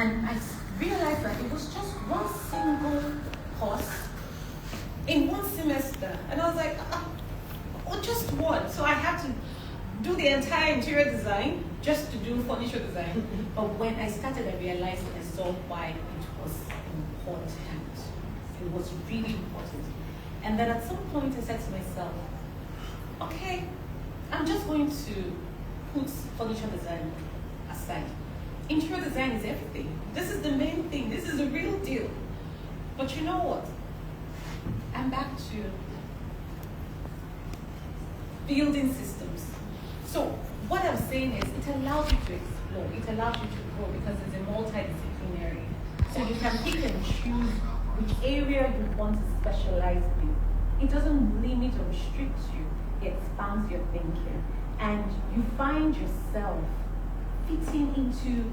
And I realized that it was just one single course in one semester. And I was like, oh, just one. So I had to do the entire interior design just to do furniture design. But when I started, I realized I saw why it was important. It was really important. And then at some point I said to myself, okay, I'm just going to put furniture design aside. Interior design is everything. This is the main thing. This is the real deal. But you know what? I'm back to building systems. So what I'm saying is it allows you to explore. It allows you to grow because it's a multidisciplinary. So you can pick and choose which area you want to specialize in. It doesn't limit or restrict you. It expands your thinking. And you find yourself fitting into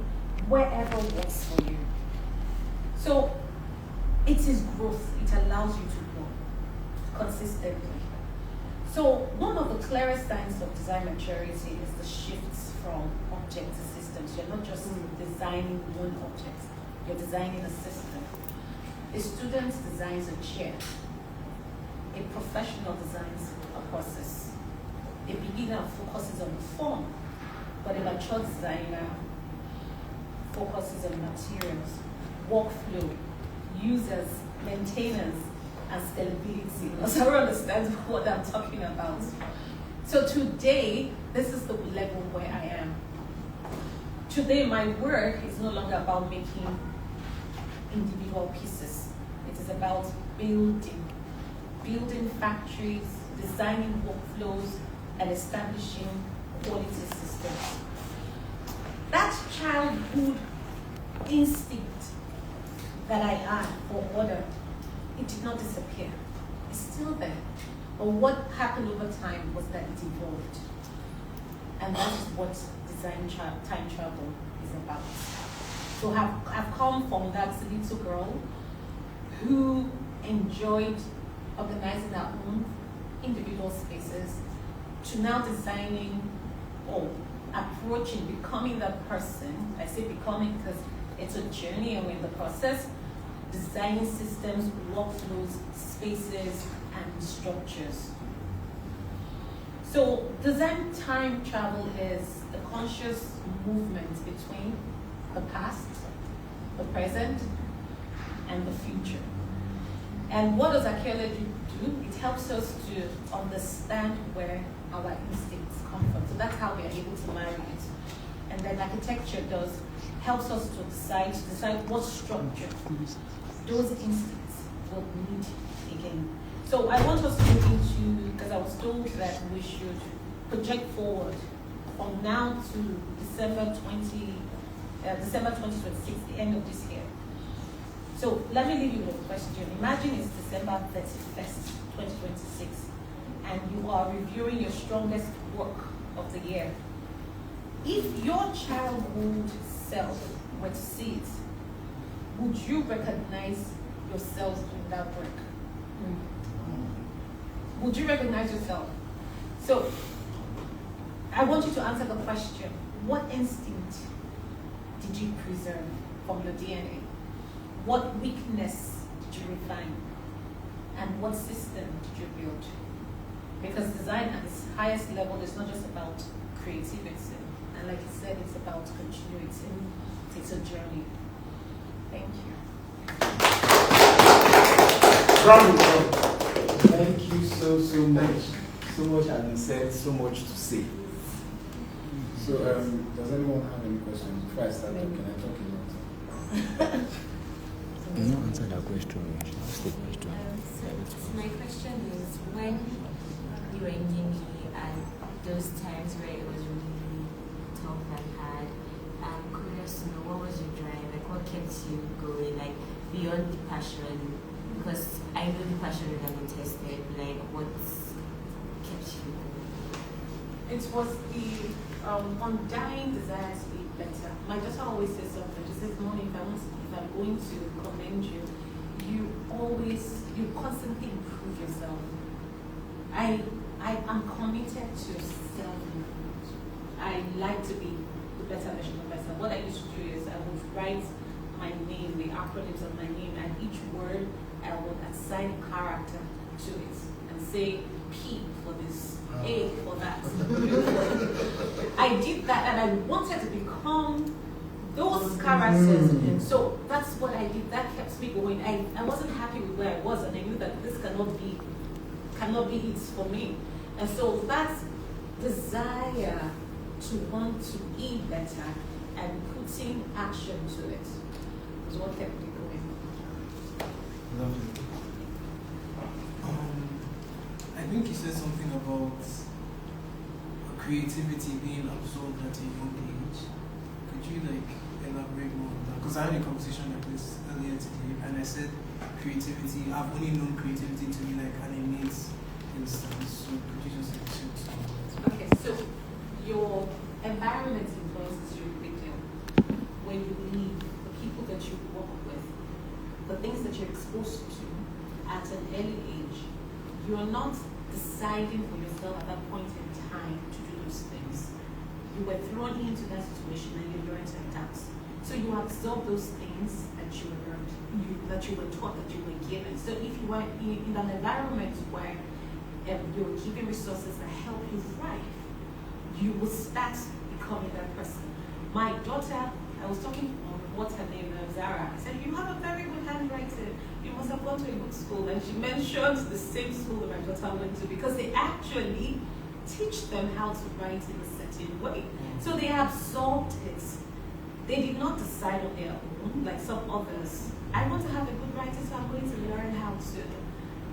wherever works for you. So it is growth. It allows you to grow consistently. So one of the clearest signs of design maturity is the shifts from object to systems. You're not just designing one object, you're designing a system. A student designs a chair. A professional designs a process. A beginner focuses on the form, but a mature designer focuses on materials, workflow, users, maintenance, and scalability. So everyone understands what I'm talking about. So today, this is the level where I am. Today, my work is no longer about making individual pieces. It is about building factories, designing workflows, and establishing quality systems. That childhood instinct that I had for order, it did not disappear. It's still there. But what happened over time was that it evolved. And that is what time travel is about. So I've come from that little girl who enjoyed organizing her own individual spaces to now designing or approaching, becoming that person. I say becoming because it's a journey and we're in the process, designing systems, workflows, spaces, and structures. So design time travel is a conscious movement between the past, the present, and the future. And what does archaeology do? It helps us to understand where our instincts come from. So that's how we are able to marry it. And then architecture helps us to decide what structure those instincts will need again. So I want us to look into, because I was told that we should project forward from now to December 2026, the end of this year. So let me leave you with a question. Imagine it's December 31st, 2026, and you are reviewing your strongest work of the year. If your childhood self were to see it, would you recognize yourself in that work? Would you recognize yourself? So I want you to answer the question, what instinct did you preserve from your DNA? What weakness did you refine? And what system did you build? Because design at its highest level is not just about creativity. And like I said, it's about continuity. It's a journey. Thank you. Thank you so much. So much has been said, so much to say. So, does anyone have any questions? Before I start talking, I talk a lot. You don't answer that question. Ask the question. My question is, when you were in uni and those times where it was really tough and hard, I'm curious to know what was your drive, like what kept you going, like beyond the passion, because I know the passion would have been tested, like what kept you going? It was the undying desire to be better. My daughter always says something. She says, Mommy, if I'm going to commend you, you constantly improve yourself. I am committed to self-improvement. I like to be the better version of myself. What I used to do is I would write name, the acronyms of my name, and each word I would assign character to it and say P for this, A for that. I did that and I wanted to become those characters. And so that's what I did. That kept me going. I wasn't happy with where I was, and I knew that this cannot be it for me. And so that desire to want to be better and putting action to it was what kept me going. Lovely. I think you said something about creativity being absorbed at a young age. Could you elaborate more on that? Because I had a conversation like this earlier today, and I said creativity. I've only known creativity to be like an innate instance. So could you just explain some of that? Okay, so your environment influences you a big deal. When you leave, the people that you work with, the things that you're exposed to at an early age, you are not deciding for yourself at that point in time to do those things. You were thrown into that situation and you learned to adapt. So you absorb those things that you learned, that you were taught, that you were given. So if you were in an environment where you were given resources that help you thrive, you will start becoming that person. My daughter, I was talking on what's her name, Zara. I said, you have a very good handwriting. You must have gone to a good school. And she mentioned the same school that my daughter went to because they actually teach them how to write in a certain way. So they absorbed it. They did not decide on their own, like some others. I want to have a good writing, so I'm going to learn how to.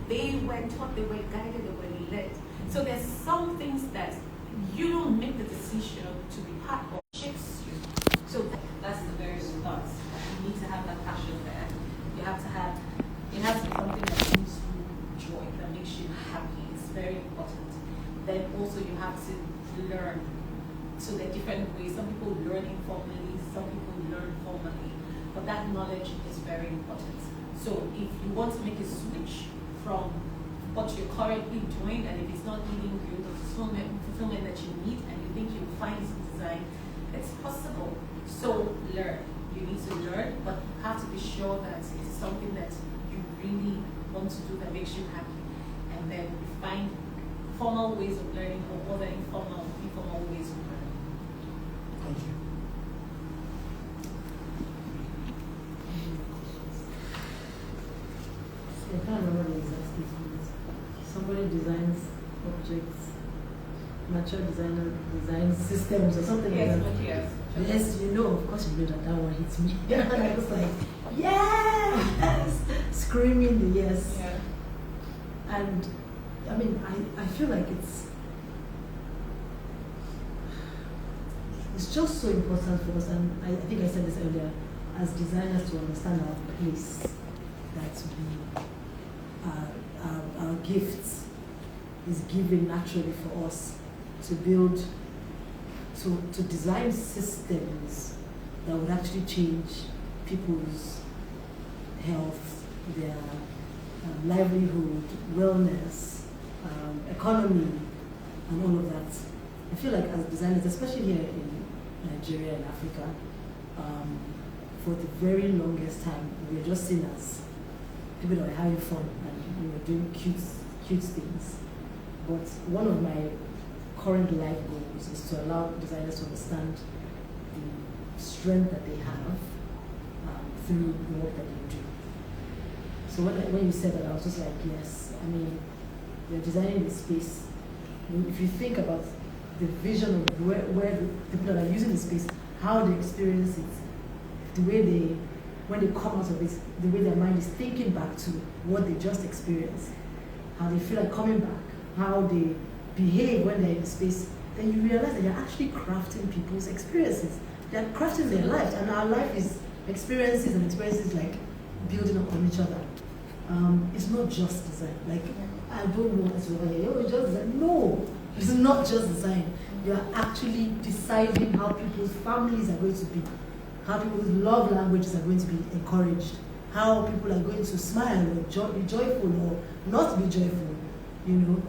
They were taught, they were guided, they were led. So there's some things that you don't make the decision to be part of, shapes you. So that's the very start. You need to have that passion there. You have to have, it has to be something that brings you joy, that makes you happy. It's very important. Then also you have to learn. So there are different ways. Some people learn informally, some people learn formally. But that knowledge is very important. So if you want to make a switch from what you're currently doing, and if it's not giving you the fulfillment that you need, and you think you'll find some design, it's possible. So learn. You need to learn, but you have to be sure that it's something that you really want to do that makes you happy. And then you find formal ways of learning or other informal ways of learning. Thank you. I can't remember the exact statement. Somebody designs objects, mature designer designs systems or something like that. Yes. Yes, you know, of course you know that one hits me. And I was like, yes! Screaming the yes. Yeah. And I mean, I feel like it's just so important for us, and I think I said this earlier, as designers to understand our place, that our gifts is given naturally for us to build, to design systems that would actually change people's health, their livelihood, wellness, economy, and all of that. I feel like as designers, especially here in Nigeria and Africa, for the very longest time, we were just seen as people that were having fun and we were doing cute things. But one of my current life goals is to allow designers to understand the strength that they have through the work that they do. So when you said that, I was just like, yes. I mean, you're designing the space. If you think about the vision of where the people that are using the space, how they experience it, the way when they come out of it, the way their mind is thinking back to what they just experienced, how they feel like coming back, how they behave when they're in the space, then you realize that you're actually crafting people's experiences. They're crafting their lives, and our life is experiences like building up on each other. It's not just design. Like, I don't want to say, oh, it's just design. No, it's not just design. You're actually deciding how people's families are going to be, how people's love languages are going to be encouraged, how people are going to smile or be joyful or not be joyful,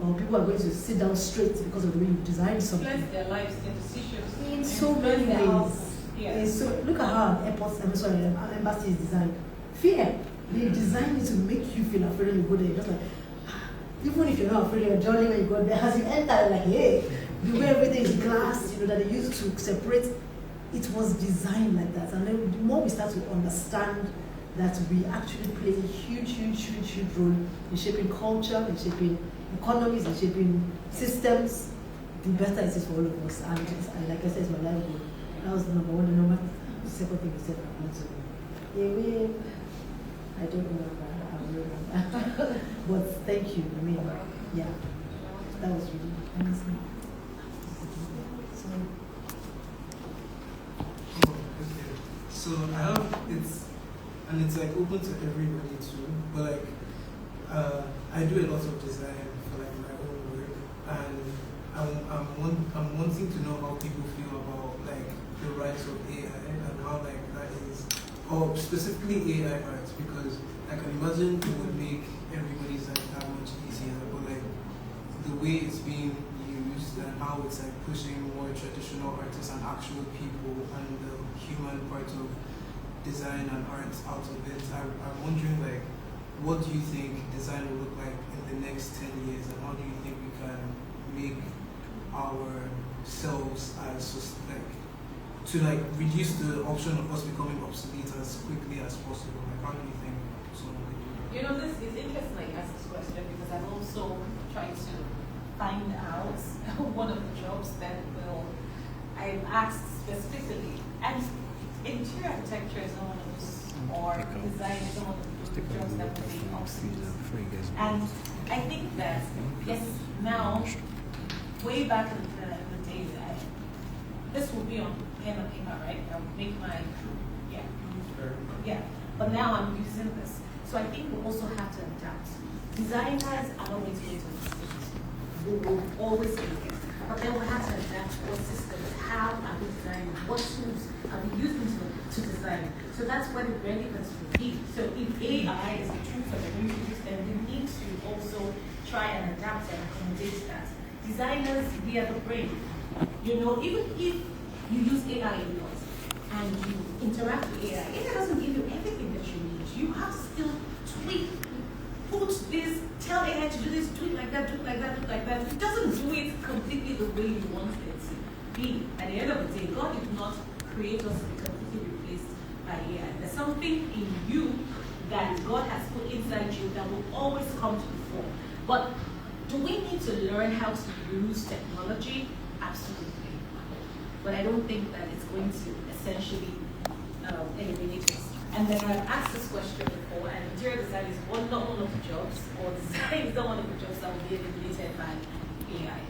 or people are going to sit down straight because of the way you design something. Influence their lives, their decisions. In so many ways. Yeah. So look at how airports, embassy is designed. Fear. They design it to make you feel afraid when you go there. Just like, even if you're not afraid, you're jolly when you go there. As you enter, like, hey, the way everything is glass, that they used to separate, it was designed like that. And then the more we start to understand that we actually play a huge role in shaping culture, in shaping economies, in shaping systems, the better it is for all of us. And like I said, it's my life goal. That was the number one. The second thing you said, I want to. Yeah, I don't remember. I will remember. But thank you. I mean, yeah, that was really amazing. So I have it's like open to everybody too. But like I do a lot of design for like my own work, and I'm wanting to know how people feel about like the rise of AI and how like that is, or specifically AI art, because I can imagine it would make everybody's life that much easier. But like the way it's being used and how it's like pushing more traditional artists and actual people and the human part of design and art out of it. I'm wondering like, what do you think design will look like in the next 10 years, and how do you think we can make ourselves as like to like reduce the option of us becoming obsolete as quickly as possible? Like, how do you think someone could do that? You know, this is interesting that you ask this question, because I'm also trying to find out one of the jobs that I've asked specifically. And interior architecture is not one of those, or design is not one of those jobs that will be obsolete. And I think that, yes, now, way back in the day, this will be on pen and paper, right? I'll make my, yeah. But now I'm using this. So I think we also have to adapt. Designers are always going to exist. We will always be here. But then we have to adapt what systems, how are we designing, what tools are we using to design. So that's where the relevance will be. So if AI is the truth of the future, then we need to also try and adapt and accommodate that. Designers, we are the brain. You know, even if you use AI a lot and you interact with AI, AI doesn't give you everything that you need. You have to still tweak, put this, tell AI to do this, do it like that, do it like that, do it like that. It doesn't do it completely the way you want it to be. At the end of the day, God did not create us to be completely replaced by AI. There's something in you that God has put inside you that will always come to the fore. But do we need to learn how to use technology? Absolutely. But I don't think that it's going to essentially eliminate us. And then I've asked this question before, and interior design is not one of the jobs, or design is not one of the jobs that will be eliminated by AI.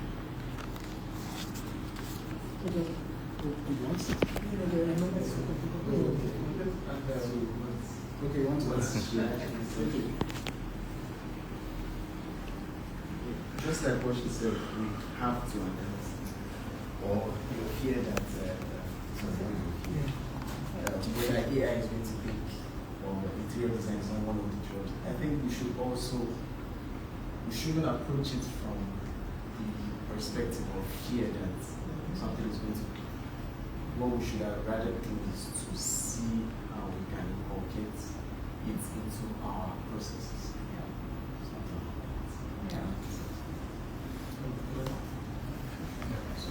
Okay, one to just like what she said, we have to adapt, or fear that whether AI is going to pick or interior design is not one of the jobs. I think we shouldn't approach it from the perspective of fear that something is going to pick. What we should rather do is to see how we can inculcate it into our processes. Something like that.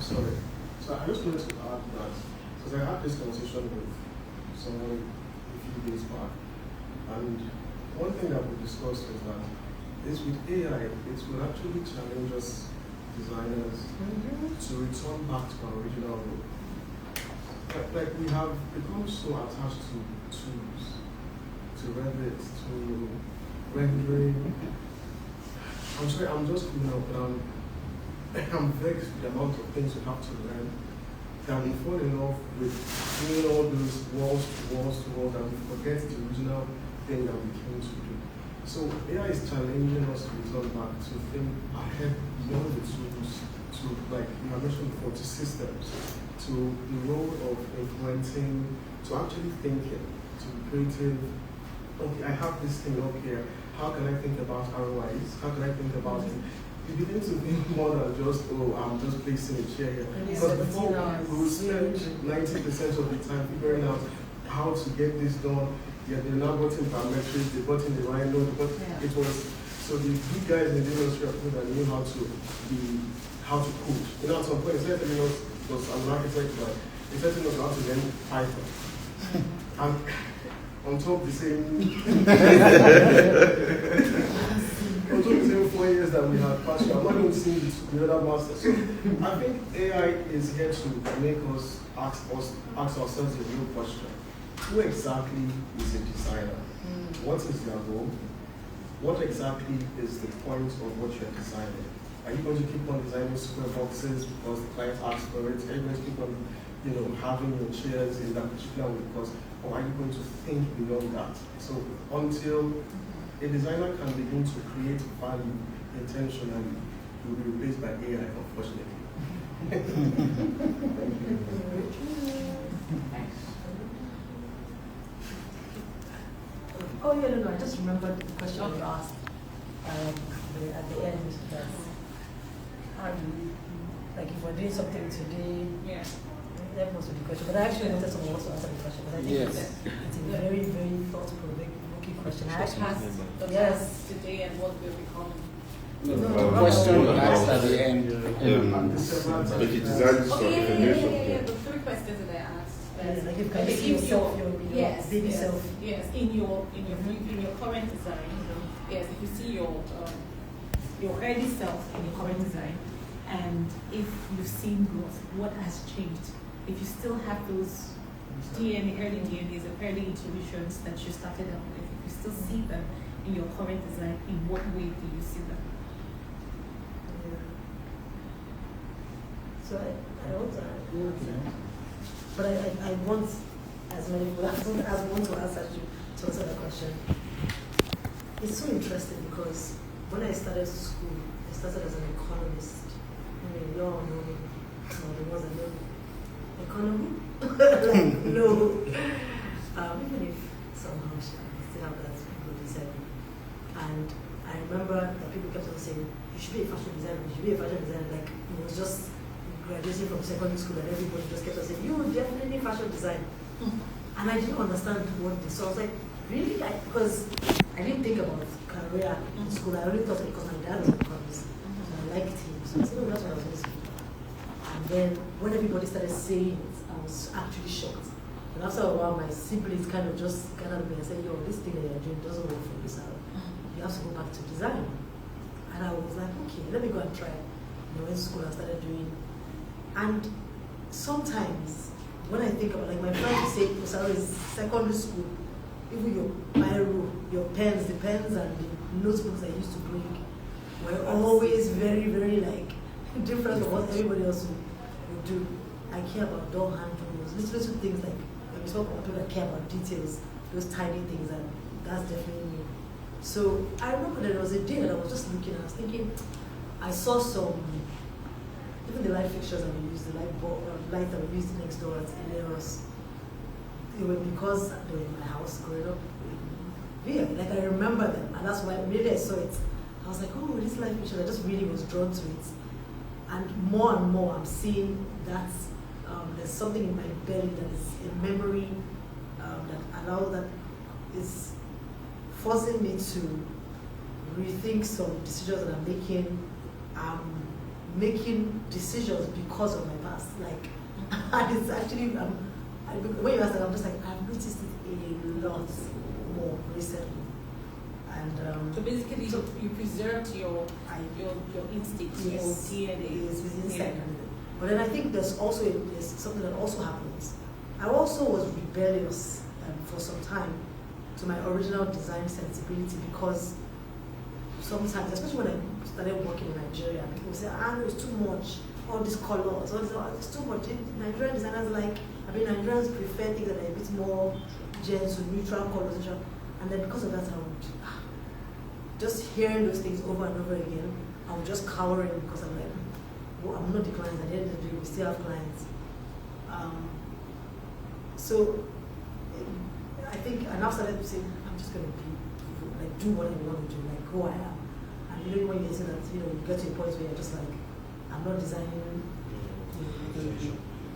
Sorry. So I just wanted to add that, because I had this conversation with someone a few days back, and one thing that we discussed was that is with AI, it will actually challenge us designers to return back to our original role. Like we have become so attached to tools, to Revit, to rendering. I'm sorry, I'm just but I'm vexed with the amount of things we have to learn, that we fall in love with doing all those walls to walls, and we forget the original thing that we came to do. So AI is challenging us to return back to think ahead beyond the tools, to, like you mentioned before, to systems, to the role of implementing, to actually thinking, to be creative. Okay, I have this thing up here. How can I think about ROIs? How can I think about you begin to think more than just, oh, I'm just placing a chair here. And it's Because 17 before, hours. we would spend 90% of the time figuring out how to get this done. Yeah, they now brought in parametrics, they brought in the rhino, it was, so the big guys in the industry of food that knew how to code. You know, at some point, instead of telling us, was an architect, but he said to us how to learn Python. And on top the same, on top the same 4 years that we had passed, I'm not even seeing the other master. So I think AI is here to make us ask ourselves a real question. Who exactly is a designer? What is their role? What exactly is the point of what you're designing? Are you going to keep on designing square boxes because the client asks for it? Are you going to keep on, having your chairs in that particular way because, or are you going to think beyond that? So until a designer can begin to create value intentionally, it will be replaced by AI, unfortunately. Thank you. Oh, yeah, no, I just remembered the question you asked at the end. Like if we're doing something today, Yeah. that was the question. But I actually wanted someone else to answer the question. But I think it's a very, very thought-provoking question. I actually Past the yes. past today and what will become. No, Question asked at the end. But you designed this Yeah. The 3 questions that I asked. Like if you can see yourself, your baby self. Yes, in your current design. Yes, if you see your early self in your current design, and if you've seen growth, what has changed? If you still have those early DNAs and early intuitions that you started out with, if you still see them in your current design, in what way do you see them? So I also, but I want as many people as want to answer the question. It's so interesting because when I started school, I started as an economist. You all know me, the ones that know economy. Like, no. Even if somehow I still have that good design. And I remember that people kept on saying, you should be a fashion designer, you should be a fashion designer. Like, it was just graduating from secondary school and everybody just kept on saying, you definitely fashion design. And I didn't understand what this. So I was like, really? Because I didn't think about career in school. I only thought it because my dad was an economist. So I liked him. So I said, oh, that's what I was going to say. And then when everybody started saying it, I was actually shocked. And after a while, my siblings kind of just gathered me and said, yo, this thing that you're doing doesn't work for you, so you have to go back to design. And I was like, okay, let me go and try. And I went to school and started doing. And sometimes, when I think about, like my friends say, because I was secondary school, even your biro, your pens, the pens and the notebooks I used to bring were always very, very like different from what everybody else would do. I care about door handles, little things like when we talk about people that care about details, those tiny things, and that's definitely me. So I remember there was a day that I was just looking and I was thinking, I saw some, even the light fixtures that we used, the light that we used next door at Eleros, they were because they were in my house growing up. Yeah, like I remember them, and that's why maybe I saw it. I was like, oh, this light fixture, I just really was drawn to it. And more I'm seeing that there's something in my belly that is a memory that is forcing me to rethink some decisions that I'm making. Making decisions because of my past. Like, and it's actually, when you ask that, I'm just like, I've noticed it a lot more recently. And so basically, you preserved your instincts, yes, your DNA. Yes, inside. Yeah. But then I think there's something that also happens. I also was rebellious for some time to my original design sensibility because sometimes, especially when I started working in Nigeria, people say, no, it's too much, all these colors, it's too much. Nigerian designers Nigerians prefer things that are a bit more gentle, neutral colors, and then because of that, I would just hearing those things over and over again, I would just cower in because I'm like, well, I'm not the client, at the end of the day, we still have clients. So I think I now started to say, I'm just going to do what I want to do, like who I am. And you know when you say that, you get to a point where you're just like, I'm not designing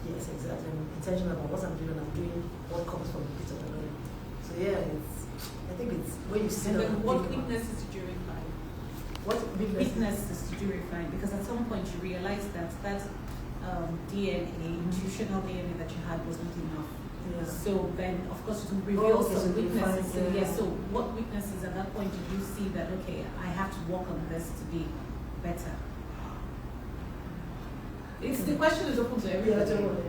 yes, exactly. I'm intentional about what I'm doing and I'm doing what comes from the pit of the knowledge. So yeah, I think it's when you sit And down then and what think about weaknesses did you refine? what Weaknesses did you refine? Because at some point you realized that DNA, intuitional DNA that you had wasn't enough. Yeah. So then, of course, to reveal okay, so some you weaknesses. So, find, yeah, so what weaknesses at that point did you see that, okay, I have to work on this to be better? The question is open to everybody. Yeah, totally.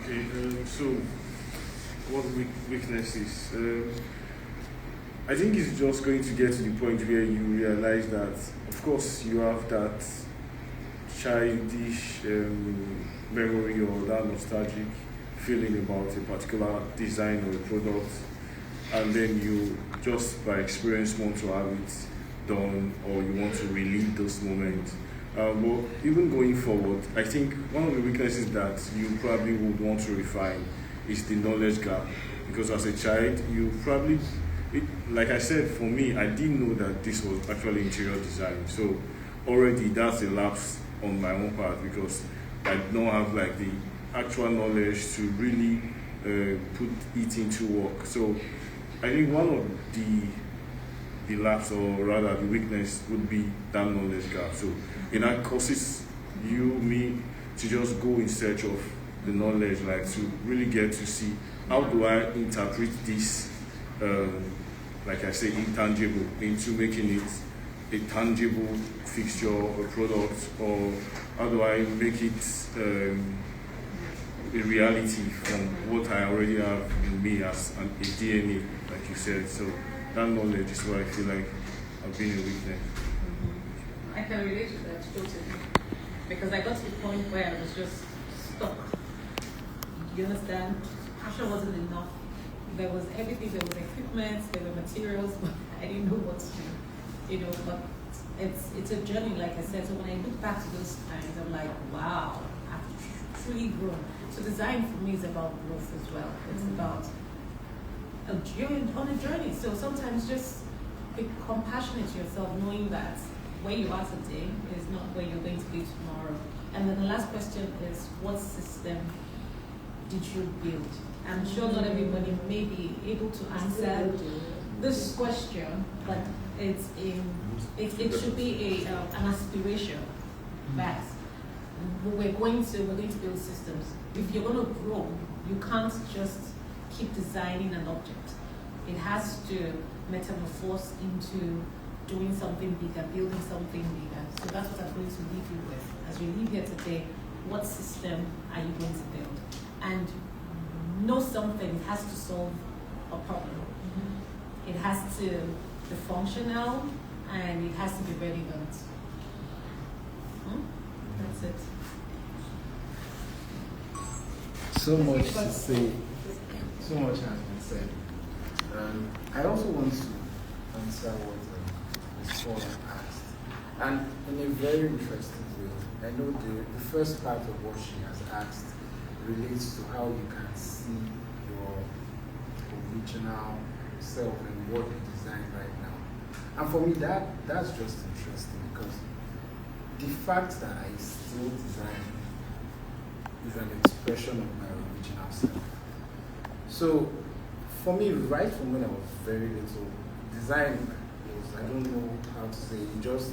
Okay, so what weaknesses? I think it's just going to get to the point where you realize that, of course, you have that childish memory or that nostalgic feeling about a particular design or a product, and then you just by experience want to have it done, or you want to relive those moments. But even going forward, I think one of the weaknesses that you probably would want to refine is the knowledge gap. Because as a child, you probably, like I said, for me, I didn't know that this was actually interior design. So already that's a lapse on my own part, because I don't have like the actual knowledge to really put it into work. So I think one of the lapse, or rather the weakness, would be that knowledge gap. So it now causes me to just go in search of the knowledge, like to really get to see how do I interpret this, like I say, intangible into making it a tangible fixture or product, or how do I make it a reality from what I already have in me as a DNA, like you said. So that knowledge is what I feel like I've been a weakness. I can relate to that totally. Because I got to the point where I was just stuck. You understand? Passion wasn't enough. There was everything, there was equipment, there were materials, but I didn't know what to do. But it's a journey, like I said. So when I look back to those times, I'm like, wow, I've truly grown. So design for me is about growth as well. It's about on a journey. So sometimes just be compassionate to yourself, knowing that where you are today is not where you're going to be tomorrow. And then the last question is, what system did you build? I'm sure not everybody may be able to answer this question, but it should be an aspiration that we're going to build systems. If you're going to grow, you can't just keep designing an object. It has to metamorphose into doing something bigger, building something bigger. So that's what I'm going to leave you with. As we leave here today, what system are you going to build? And know something, it has to solve a problem. Mm-hmm. It has to be functional, and it has to be relevant. That's it. So much to say. So much has been said. I also want to answer what Ms. Paul asked. And in a very interesting way. I know the first part of what she has asked relates to how you can see your original self and what you design right now. And for me, that's just interesting, because the fact that I still design is an expression of my original self. So for me, right from when I was very little, design was, I don't know how to say, it just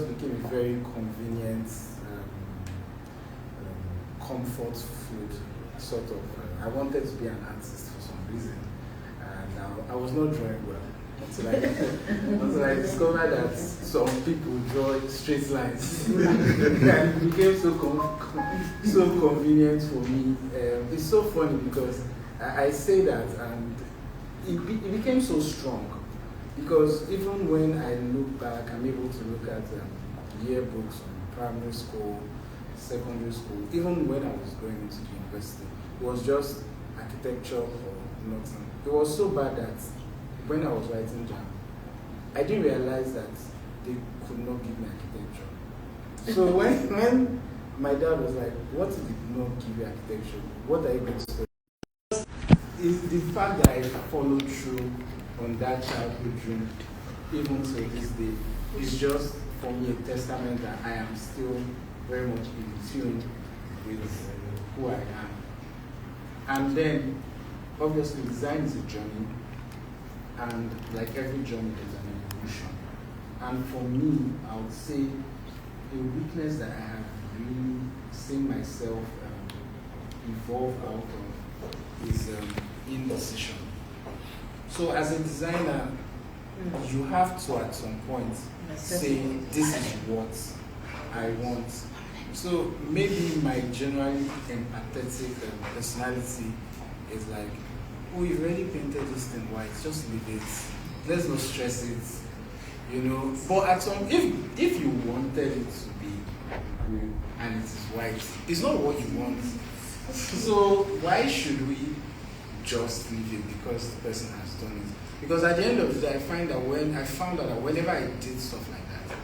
became a very convenient comfort food, sort of. I wanted to be an artist for some reason, and I was not drawing well until I discovered that some people draw straight lines. And it became so convenient for me. It's so funny because I say that, and it became so strong, because even when I look back, I'm able to look at yearbooks from primary school, secondary school, even when I was going into the university, it was just architecture or nothing. It was so bad that when I was writing JAM, I didn't realize that they could not give me architecture. So when my dad was like, what if they did not give you architecture? What are you going to study? Is the fact that I followed through on that childhood dream, even to this day, is just for me a testament that I am still very much in tune with who I am. And then, obviously, design is a journey, and like every journey, there's an evolution. And for me, I would say a weakness that I have really seen myself evolve out of is indecision. So as a designer, you have to at some point say, this is what I want. So maybe my generally empathetic personality is like, oh, you've already painted this thing white, just leave it. Let's not stress it, you know. But at some, if you wanted it to be blue and it is white, it's not what you want. So why should we just leave it because the person has done it? Because at the end of the day, I found out that whenever I did stuff like that,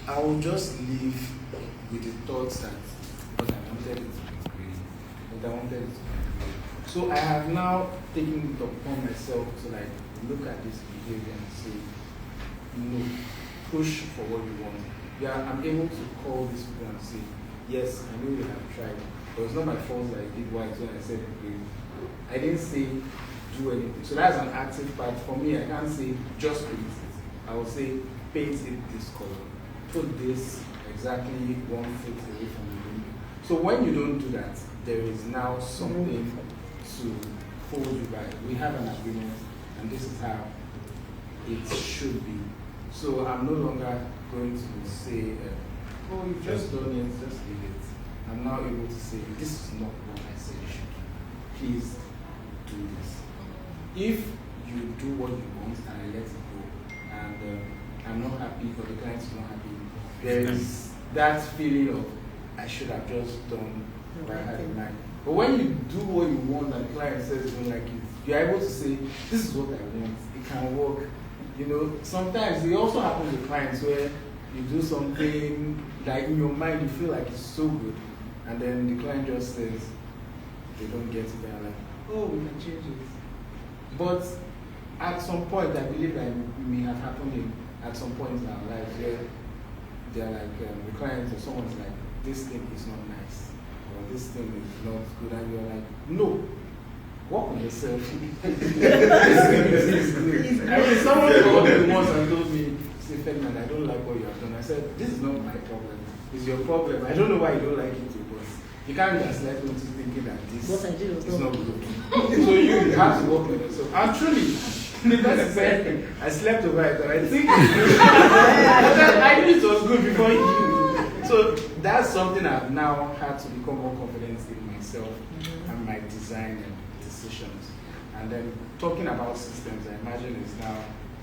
I will just live with the thoughts that, but I wanted it to be green, but I wanted it to be green. So I have now taken it upon myself to like look at this behavior and say, no, push for what you want. Yeah, I'm able to call these people and say, yes, I know you have tried, but it's not my fault that I did white when I said green. I didn't say do anything. So that's an active part. For me, I can't say just paint it. I will say paint it this color. Put this exactly 1 foot away from the window. So when you don't do that, there is now something to hold you back. We have an agreement, and this is how it should be. So I'm no longer going to say, oh, you've just done it, just leave it. I'm now able to say, this is not what I said you should do. Please do this. If you do what you want and I let it go, and I'm not happy, or the client is not happy, there is that feeling of, I should have just done what I had in mind. But when you do what you want and the client says you don't like it, you're able to say, this is what I want, it can work. You know, sometimes it also happens with clients where you do something like in your mind you feel like it's so good, and then the client just says they don't get it, they're like, oh, we can change it. But at some point, I believe that it may have happened at some point in our lives where they're like, the client or someone's like, this thing is not nice, or this thing is not good, and you're like, no, work on yourself. This thing is good. I mean, someone called me once and told me, say, Ferdinand, I don't like what you have done. I said, this is not my problem, it's your problem. I don't know why you don't like it, but you can't just let me into thinking that this is not good. So you have to work on yourself. And truly, the person said, I slept over it, and I think I knew it was good before you. So that's something I've now had to become more confident in myself and my design and decisions. And then talking about systems, I imagine is now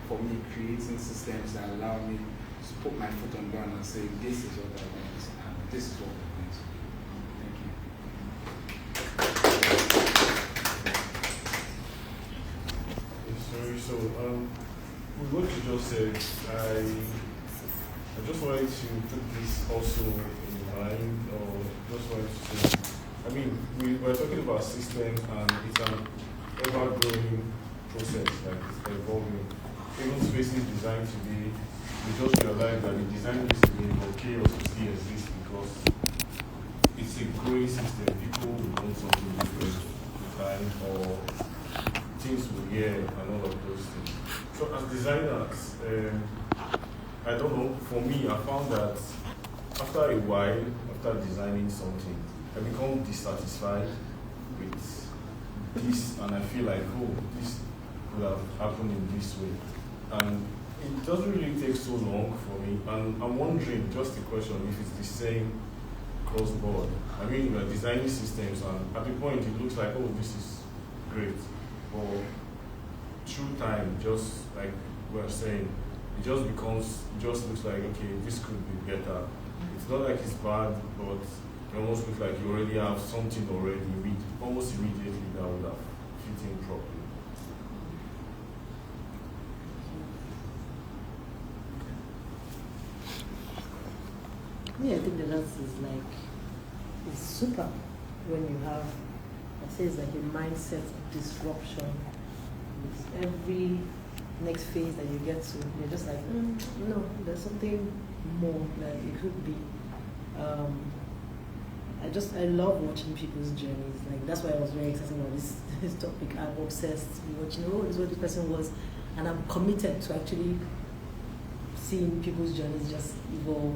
for me creating systems that allow me to put my foot on the ground and say, this is what I want, and this is what I want. So, with what you just said, I just wanted to put this also in mind, or just wanted to say, I mean, we're talking about systems, and it's an ever-growing process, like it's evolving. Even spaces designed today, we just realize that the design is okay or still exists because it's a growing system. People will want something different with time, or things will hear and all of those things. So as designers, I don't know, for me, I found that after a while, after designing something, I become dissatisfied with this, and I feel like, oh, this could have happened in this way. And it doesn't really take so long for me, and I'm wondering, just a question, if it's the same cross-board. I mean, we're designing systems, and at the point it looks like, oh, this is great. But through time, just like we're saying, it just looks like, okay, this could be better. It's not like it's bad, but it almost looks like you already have something already, almost immediately that would have fit in properly. Yeah, I think the answer is like is super when you have, I say it's like a mindset disruption. With every next phase that you get to, you're just like, no, there's something more that it could be. I love watching people's journeys. Like that's why I was very excited about this topic. I'm obsessed with watching, this is what this person was, and I'm committed to actually seeing people's journeys just evolve.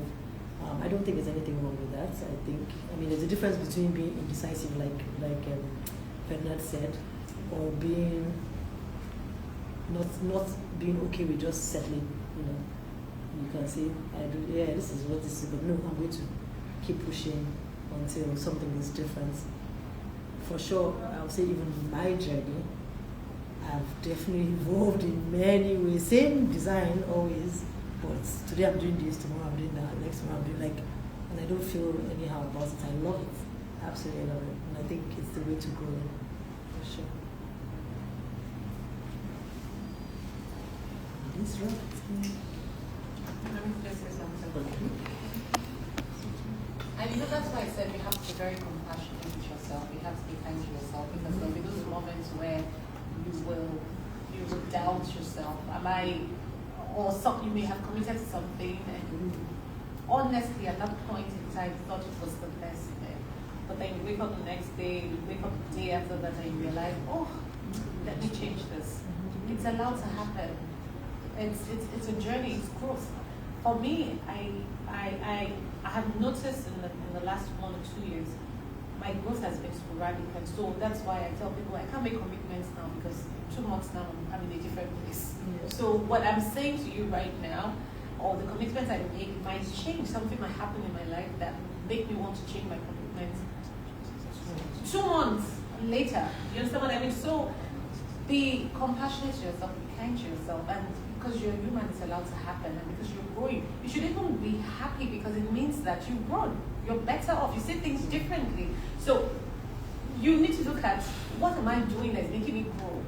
I don't think there's anything wrong with that. I mean, there's a difference between being indecisive, like Ferdinand said, or being not being okay with just settling. You can say, this is what this is, but no, I'm going to keep pushing until something is different. For sure, I would say even my journey, I've definitely evolved in many ways. Same design always, but today I'm doing this, tomorrow I'm doing that, next tomorrow I'm doing and I don't feel anyhow about it. I love it, absolutely love it, and I think it's the way to go in, for sure. This right. Let me just say something. And that's why I said you have to be very compassionate with yourself. You have to be kind to yourself because there'll be those moments where you will doubt yourself. You may have committed something and honestly at that point in time you thought it was the best thing. But then you wake up the next day, you wake up the day after that and you realize, let me change this. It's allowed to happen. It's a journey, it's growth. For me, I have noticed in the last 1 or 2 years, my growth has been sporadic, and so that's why I tell people I can't make commitments now because in 2 months now I'm in a different place. Yeah. So what I'm saying to you right now, or the commitments I make might change. Something might happen in my life that make me want to change my commitments 2 months later. You understand what I mean? So be compassionate to yourself, be kind to yourself, and because you're human, it's allowed to happen, and because you're growing, you should even be happy because it means that you've grown. You're better off. You see things differently. So you need to look at what am I doing that's making me grow,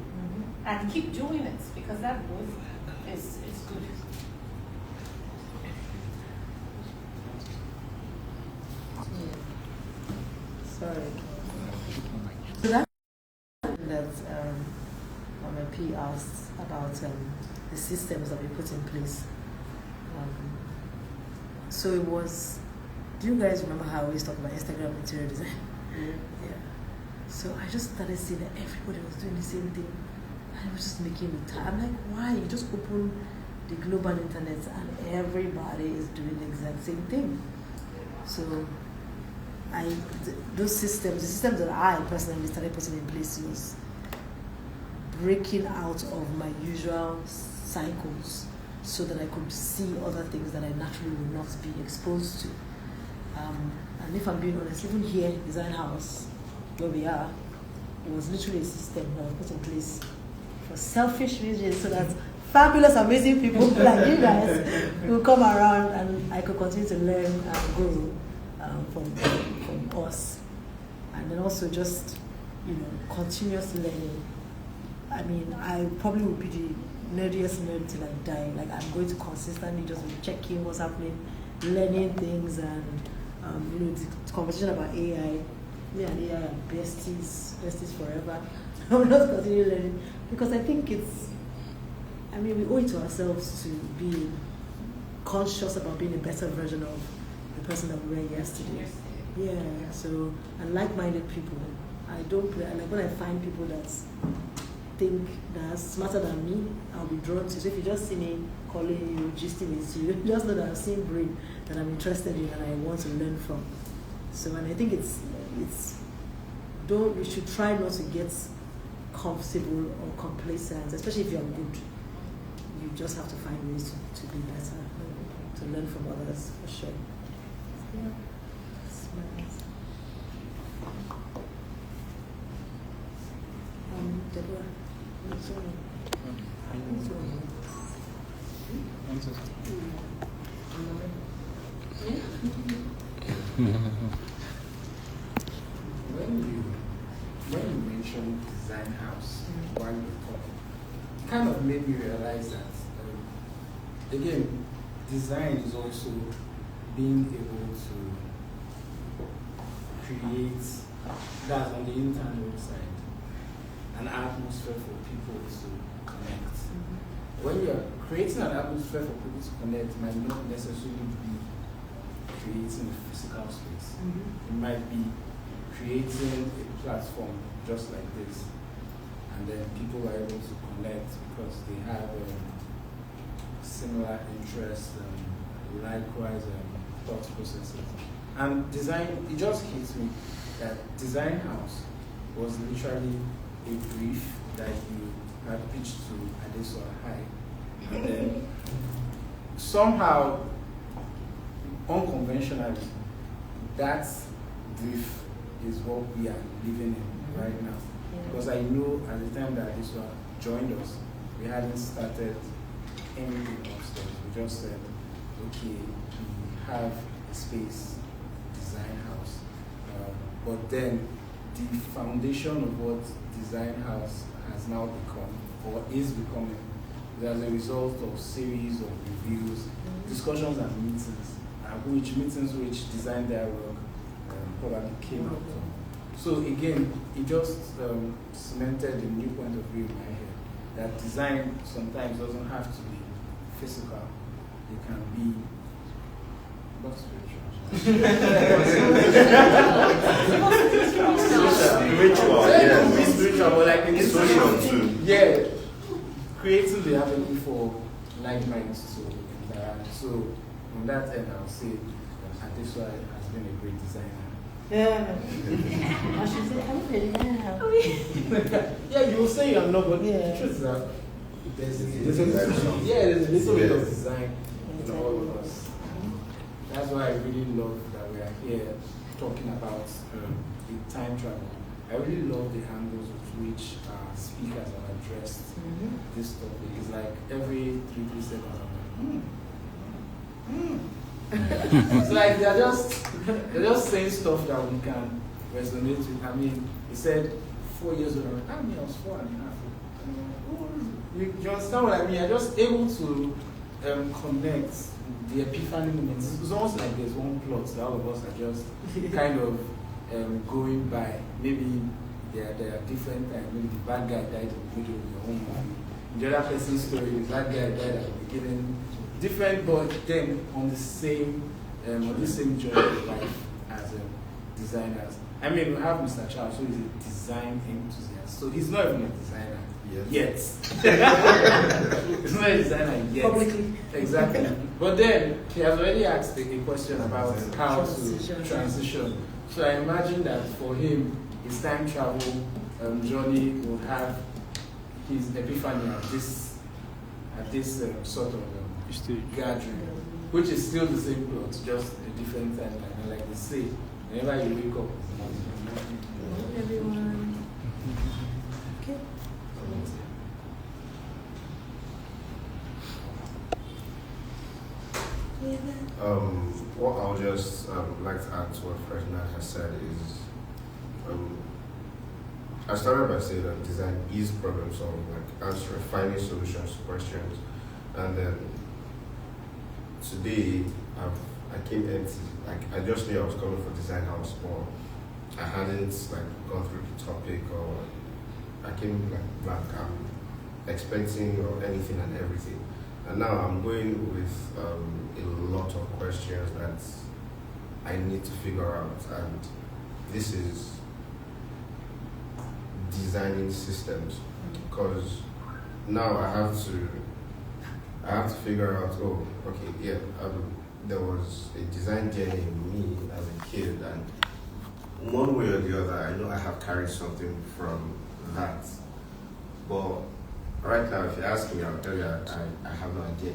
and keep doing it because that growth is good. Sorry. So that my P asked about the systems that we put in place. So it was. Do you guys remember how we used to talk about Instagram interior design? Yeah. So I just started seeing that everybody was doing the same thing, and it was just making me tired. I'm like, why? You just open the global internet and everybody is doing the exact same thing. So those systems, the systems that I personally started putting in place was breaking out of my usual cycles so that I could see other things that I naturally would not be exposed to. And if I'm being honest, even here, Design House, where we are, it was literally a system that was put in place for selfish reasons so that fabulous, amazing people like you guys will come around and I could continue to learn and grow from us. And then also just, continuous learning. I mean, I probably would be the nerdiest nerd till I die. Like, I'm going to consistently just be checking what's happening, learning things, and the conversation about AI. Me and AI are besties forever. I'm not continue learning because I think we owe it to ourselves to be conscious about being a better version of the person that we were yesterday. Yeah. So, and like-minded people. I don't play. Like when I find people that think that's smarter than me, I'll be drawn to. So if you just see me calling you, gisting with you, just know that I've seen brain that I'm interested in and I want to learn from. So, and I think we should try not to get comfortable or complacent, especially if you're good. You just have to find ways to be better, to learn from others, for sure. Yeah. Deborah. When you mentioned Design House while you were talking, it kind of made me realize that again, design is also being able to create, that's on the internal side, an atmosphere for people to connect. When you're creating an atmosphere for people to connect, it might not necessarily be creating a physical space. It might be creating a platform just like this, and then people are able to connect because they have similar interests, likewise thought processes. And design, it just hits me that Design House was literally a brief that you had pitched to Adeso High, and then somehow, unconventionally, that brief is what we are living in right now. Because I know at the time that Adeso joined us, we hadn't started anything upstairs. We just said, okay, we have a space, Design House. But then the foundation of what Design House has now become, or is becoming, is as a result of series of reviews, discussions and meetings which design dialogue probably came out of. So again, it just cemented a new point of view in my head, that design sometimes doesn't have to be physical. It can be not spiritual. Spiritual, It yeah. can be spiritual, but like in Social too. yeah, creating the avenue for like minds to interact. So on that end, I'll say Adeso has been a great designer. Yeah. And she said, I'm ready. Yeah, you will say you're not, but Yeah. the truth is that there's a Yes. little bit of design in all of us. That's why I really love that we are here talking about the time travel. I really love the angles with which speakers have addressed this topic. It's like every 3 seconds, I'm like, it's like they're just saying stuff that we can resonate with. I mean, he said 4 years ago, I mean, I was 4.5. You understand what I mean? I'm just able to connect the epiphany moments. It's almost like there's one plot that all of us are just kind of going by. Maybe there are different times. Maybe the bad guy died in the middle of your own movie. In the other person's story, the bad guy died at the beginning. Different, but then on the same journey of life as designers. I mean, we have Mr. Charles, who is a design enthusiast. So he's not even a designer yet. He's not a designer yet. Publicly. Exactly. But then he has already asked a question about how to transition. So I imagine that for him, his time travel journey will have his epiphany at this sort of gathering, which is still the same plot, just a different time. And like they say, whenever you wake up, Hello, everyone. Okay. What I'll just like to add to what Ferdinand has said is, I started by saying that design is problem solving, like answering, finding solutions to questions, and then today I came empty. Like I just knew I was coming for Design House, but I hadn't like gone through the topic, or I came like blank. I'm expecting or anything and everything, and now I'm going with a lot of questions that I need to figure out, and this is designing systems, because now I have to figure out, oh, okay, yeah, there was a design journey in me as a kid, and one way or the other, I know I have carried something from that. But right now, if you ask me, I'll tell you I have no idea.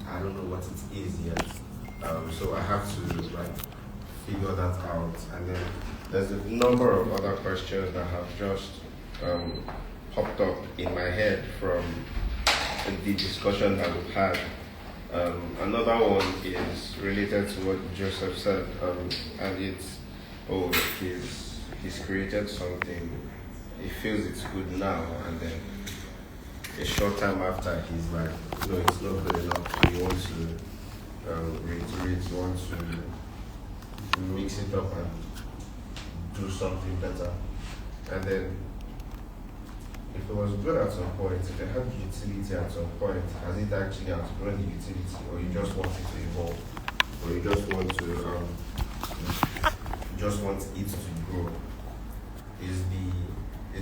I don't know what it is yet. So I have to figure that out. And then there's a number of other questions that have just popped up in my head from the discussion that we've had. Another one is related to what Joseph said, and it's, he's created something, he feels it's good now, and then a short time after he's like, no, it's not good enough. He wants to reiterate, he wants to mix it up and do something better. And then if it was good at some point, if it had utility at some point, has it actually outgrown the utility, or you just want it to evolve, or you just want it to grow? Is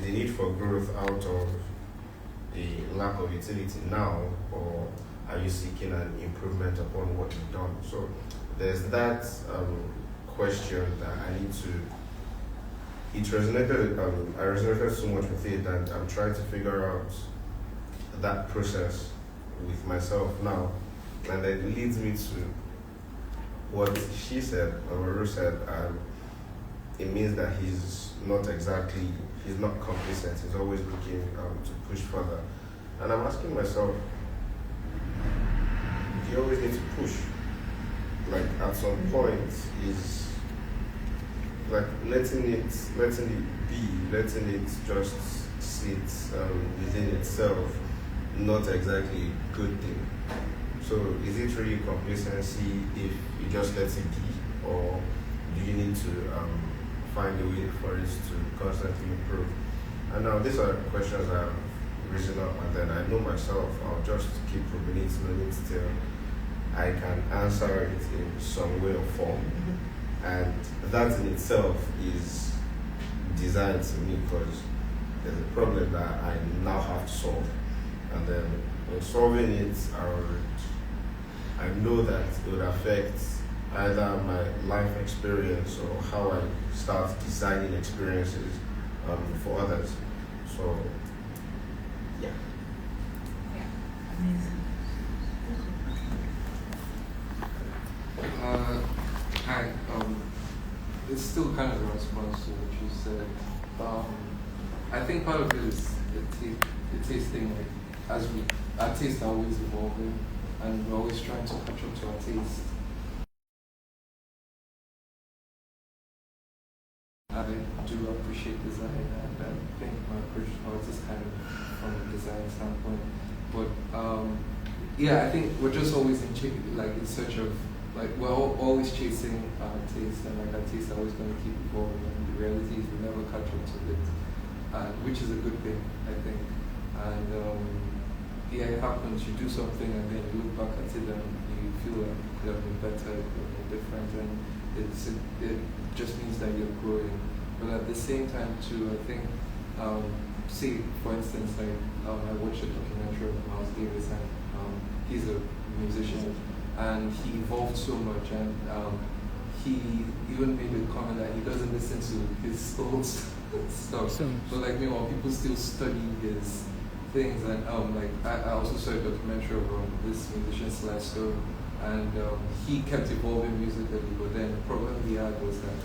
the need for growth out of a lack of utility now, or are you seeking an improvement upon what you've done? So there's that question that I need to. It resonated. I resonated so much with it, and I'm trying to figure out that process with myself now, and it leads me to what she said, or Ru said. It means that he's not complacent. He's always looking to push further, and I'm asking myself, do you always need to push? Like at some point, is like letting it be, letting it just sit within itself, not exactly a good thing. So is it really complacency if you just let it be, or do you need to find a way for it to constantly improve? And now these are questions that have risen up, and then I know myself, I'll just keep ruminating till I can answer it in some way or form. And that in itself is design to me, because there's a problem that I now have to solve. And then in solving it, I know that it would affect either my life experience or how I start designing experiences for others. So, yeah. Amazing. Hi. It's still kind of a response to what you said. I think part of it is the tasting. Like, our tastes are always evolving, and we're always trying to catch up to our taste. I do appreciate design, and I think my approach towards is kind of from a design standpoint. But yeah, I think we're just always in search of. Like, we're always chasing our taste, and like our taste are always going to keep evolving, and the reality is we never catch up to it, which is a good thing, I think. And yeah, it happens, you do something and then you look back at it and you feel like it could have been better, it could have been different, and it just means that you're growing. But at the same time too, I think, say for instance, like I watched a documentary of Miles Davis, and he's a musician, and he evolved so much, and he even made a comment that he doesn't listen to his old stuff. So like, meanwhile, people still study his things, and like I also saw a documentary of this musician Slasco, and he kept evolving musically, but then the problem he had was that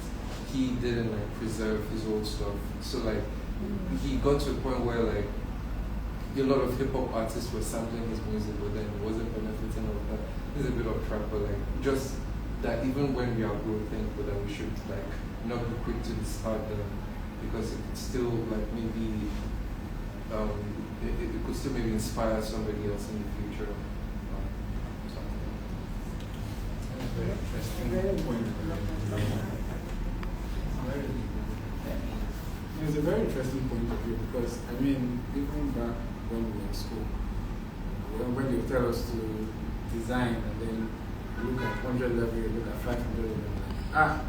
he didn't like preserve his old stuff. So like he got to a point where like a lot of hip hop artists were sampling his music, but then it wasn't benefiting of that. There's a bit of track, but like just that even when we are growing, but then we should like not be quick to discard them, because it could still like maybe it could still maybe inspire somebody else in the future. Very interesting point. It's a very interesting point of view, because I mean, even back when we were in school, when they tell us to design, and then you look at 100 level, you look at 500 level,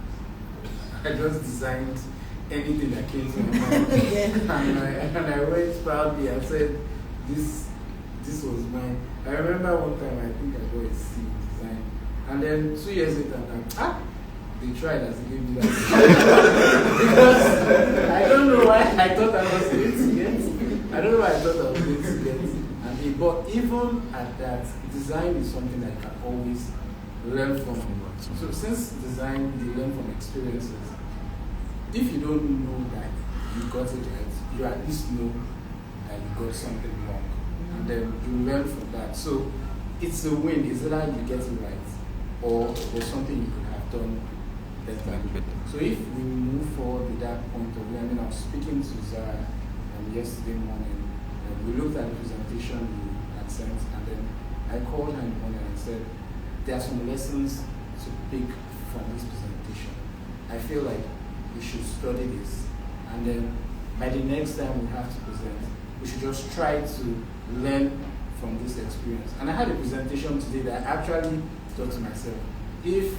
I just designed anything that came to my mind. and I went proudly and said, this was mine. I remember one time I think I got a C design, and then 2 years later I'm like, they tried as they gave me that. Because I don't know why I thought I was going to get. I don't know why I thought I was going to get. But even at that, design is something that you can always learn from. So since design, you learn from experiences. If you don't know that you got it right, you at least know that you got something wrong. And then you learn from that. So it's a win. It's either you get it right, or there's something you could have done better. So if we move forward with that point of view, I mean, I was speaking to Zara yesterday morning. We looked at the presentation you had sent, and then I called her in the morning and said, there are some lessons to pick from this presentation. I feel like we should study this, and then by the next time we have to present, we should just try to learn from this experience. And I had a presentation today that I actually thought to myself, if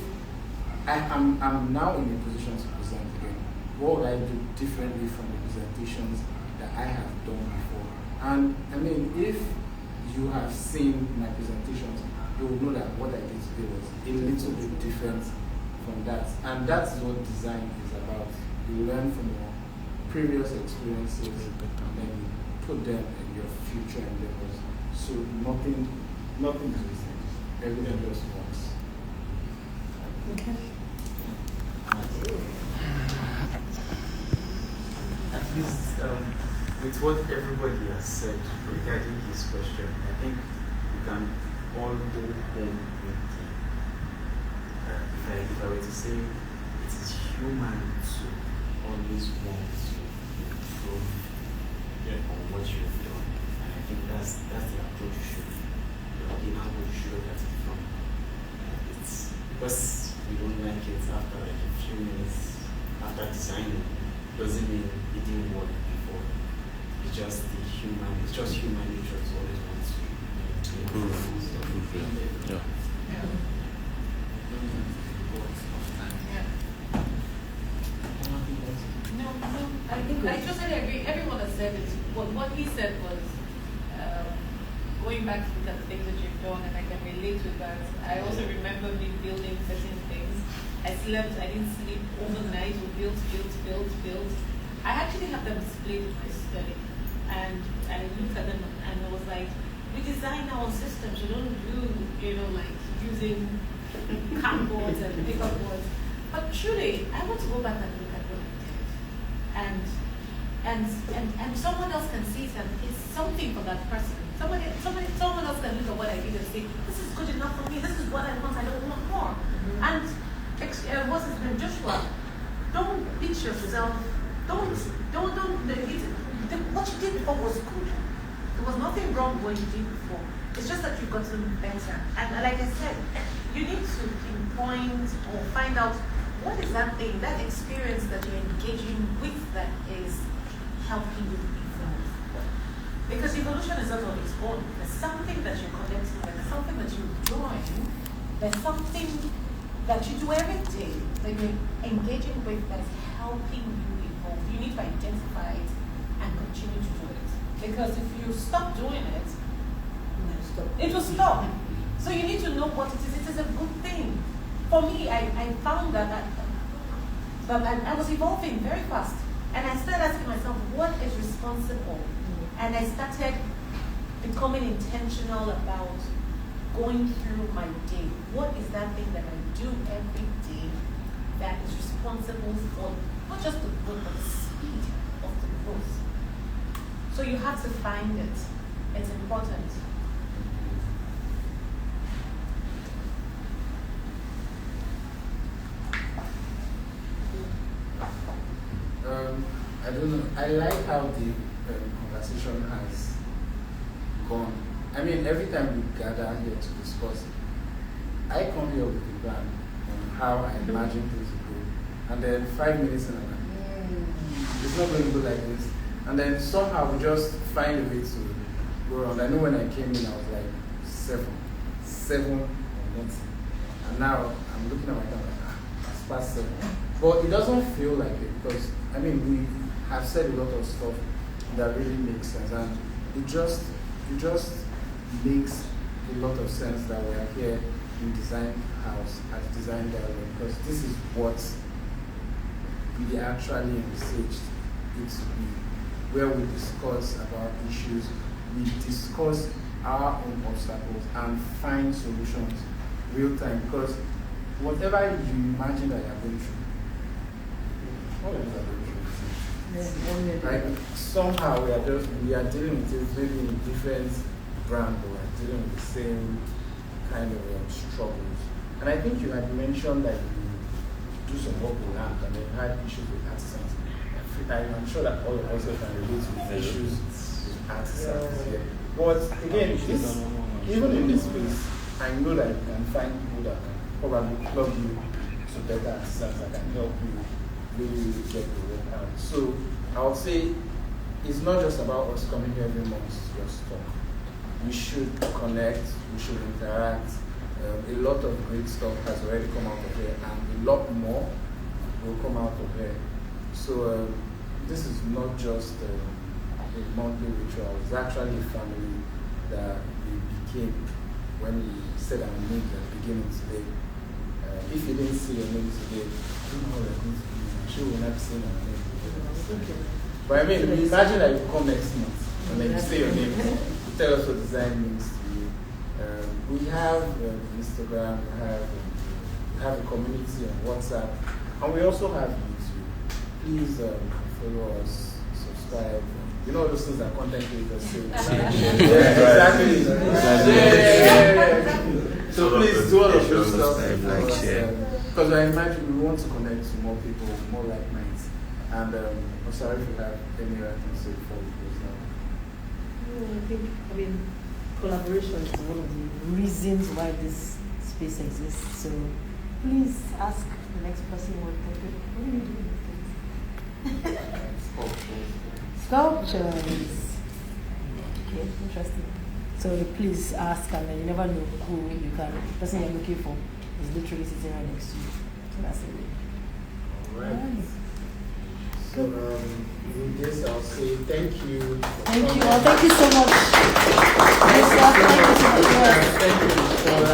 I'm now in a position to present again, what would I do differently from the presentations that I have done before? And I mean, if you have seen my presentations, you will know that what I did today was a little bit different from that. And that's what design is about. You learn from your previous experiences and then you put them in your future endeavors. So nothing is wasted. Everything just works. Okay. At least with what everybody has said regarding this question, I think we can all go home with the, if I were to say, it is human to always want to improve on what you've done. And I think that's the approach you should, in how you should look at it from. It's because we don't like it after like a few minutes after designing, doesn't mean it didn't work before. It's just human nature to always want to improve. Yeah. No, I totally agree. Everyone has said it. What he said was going back to the things that you've done, and I can relate to that. I also remember me building certain things. I didn't sleep overnight, we built. I actually have them displayed in my study. And I looked at them and I was like, we design our systems. We don't do, like using cardboards and paper boards. But truly, I want to go back and look at what I did. And someone else can see it and it's something for that person. Someone else can look at what I did and say, this is good enough for me. This is what I want. I don't want more. And what's his name, Joshua? Don't beat yourself. What you did before was good. There was nothing wrong with what you did before. It's just that you've gotten better. And like I said, you need to pinpoint or find out what is that thing, that experience that you're engaging with that is helping you evolve. Because evolution is not on its own. There's something that you're connecting with, there's something that you're doing, there's something that you do every day that you're engaging with that is helping you evolve. You need to identify it and continue to do it. Because if you stop doing it, it will stop. So you need to know what it is. It is a good thing. For me, I found that I was evolving very fast. And I started asking myself, what is responsible? And I started becoming intentional about going through my day. What is that thing that I do every day that is responsible for not just the growth, but the speed of the growth? So you have to find it. It's important. I don't know. I like how the conversation has gone. I mean, every time we gather here to discuss, I come here with a plan on how I imagine things to go. And then 5 minutes in, I'm like, it's not going to go like this. And then somehow we just find a way to go around. I know when I came in, I was like, 7 or nothing. And now I'm looking at my time like, it's past 7. But it doesn't feel like it because, I mean, we have said a lot of stuff that really makes sense. And it just makes a lot of sense that we are here in Design House at Design Dialogue, because this is what we actually envisaged it to be, where we discuss about issues, we discuss our own obstacles and find solutions real time, because whatever you imagine that you're going through, all of us are going through. Like somehow we are dealing with it maybe in different brand, but we're dealing with the same kind of struggles. And I think you had mentioned that you do some work with land and then had issues with artisans. I'm sure that all of us can relate to issues with artisans here. But again, even in this space, I know that you can find people that can probably plug you to better artisans that can help you really get the work out. So I would say it's not just about us coming here every month to just talk. We should connect, we should interact. A lot of great stuff has already come out of here, and a lot more will come out of here. So this is not just a monthly ritual, it's actually a family that we became when we said our names at the beginning today. If you didn't see your name today, you know what I'm sure we'll not be saying our name. But I mean, imagine that you come next month and then you say your name, you tell us what design means to you. We have Instagram, we have a community on WhatsApp, and we also have YouTube. Please follow us, subscribe. You know those things that content creators say. Exactly. So please do all of those stuff. Because I imagine we want to connect to more people, more like minds. And I'm sorry if you have any other things to say before we close now. I mean, collaboration is one of the reasons why this space exists. So please ask the next person what are you doing? Sculptures. Okay, interesting. So please ask, and you never know who you can. The person you're looking for is literally sitting right next to you. So that's it. All right. So with this, I'll say thank you. Thank you all. Thank you so much. Thank you so much. Thank you.